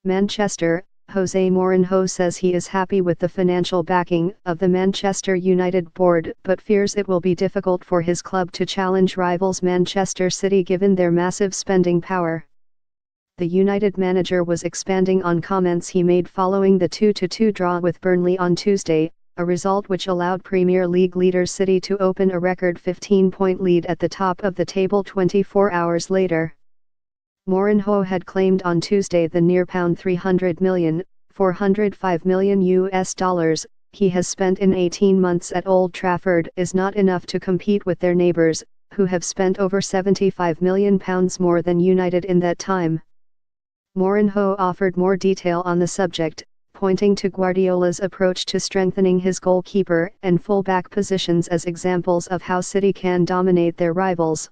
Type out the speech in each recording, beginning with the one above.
Manchester, Jose Mourinho says he is happy with the financial backing of the Manchester United board but fears it will be difficult for his club to challenge rivals Manchester City given their massive spending power. The United manager was expanding on comments he made following the 2-2 draw with Burnley on Tuesday, a result which allowed Premier League leaders City to open a record 15-point lead at the top of the table 24 hours later. Mourinho had claimed on Tuesday the near £300 million, $405 million he has spent in 18 months at Old Trafford is not enough to compete with their neighbours, who have spent over £75 million more than United in that time. Mourinho offered more detail on the subject, pointing to Guardiola's approach to strengthening his goalkeeper and full-back positions as examples of how City can dominate their rivals.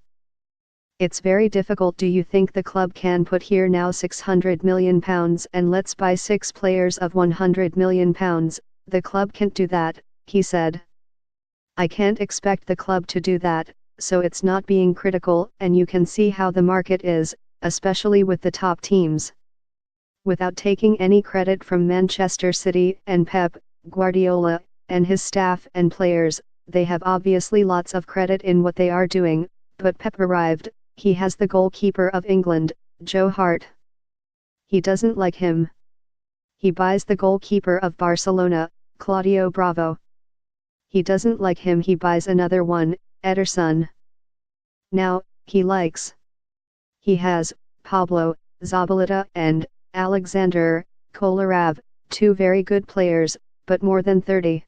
It's very difficult. Do you think the club can put here now £600 million and let's buy 6 players of £100 million? The club can't do that, he said. I can't expect the club to do that, so it's not being critical, and you can see how the market is, especially with the top teams. Without taking any credit from Manchester City and Pep Guardiola, and his staff and players, they have obviously lots of credit in what they are doing, but Pep arrived. He has the goalkeeper of England, Joe Hart. He doesn't like him. He buys the goalkeeper of Barcelona, Claudio Bravo. He doesn't like him. He buys another one, Ederson. Now, he likes. He has Pablo Zabaleta and Alexander Kolarov, 2 very good players, but more than 30.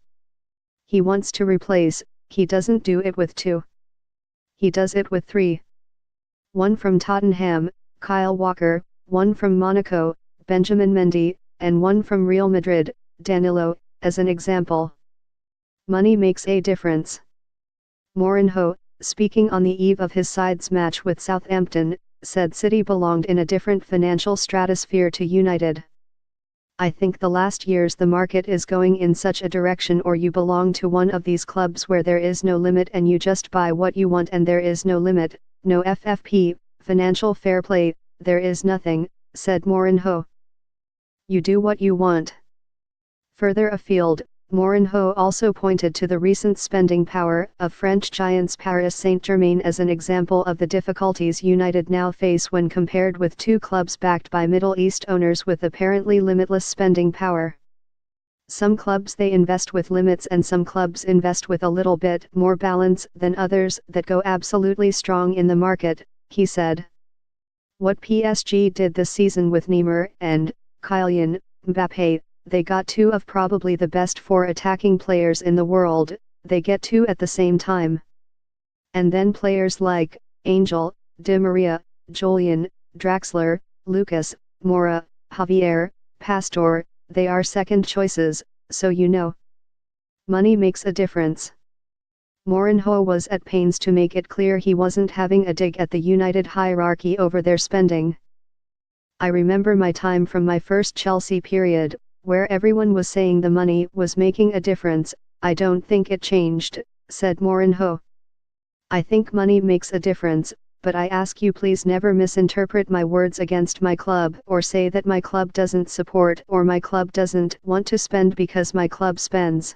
He wants to replace. He doesn't do it with 2. He does it with 3. 1 from Tottenham, Kyle Walker, 1 from Monaco, Benjamin Mendy, and 1 from Real Madrid, Danilo, as an example. Money makes a difference. Mourinho, speaking on the eve of his side's match with Southampton, said City belonged in a different financial stratosphere to United. I think the last years the market is going in such a direction, or you belong to one of these clubs where there is no limit and you just buy what you want and there is no limit, no FFP, financial fair play, there is nothing, said Mourinho. You do what you want. Further afield, Mourinho also pointed to the recent spending power of French giants Paris Saint-Germain as an example of the difficulties United now face when compared with 2 clubs backed by Middle East owners with apparently limitless spending power. Some clubs they invest with limits and some clubs invest with a little bit more balance than others that go absolutely strong in the market, he said. What PSG did this season with Neymar and Kylian Mbappé, they got 2 of probably the best 4 attacking players in the world, they get 2 at the same time. And then players like Angel, Di Maria, Julian, Draxler, Lucas, Moura, Javier, Pastore, they are second choices, so you know. Money makes a difference. Mourinho was at pains to make it clear he wasn't having a dig at the United hierarchy over their spending. I remember my time from my first Chelsea period, where everyone was saying the money was making a difference. I don't think it changed, said Mourinho. I think money makes a difference, but I ask you please never misinterpret my words against my club or say that my club doesn't support or my club doesn't want to spend because my club spends.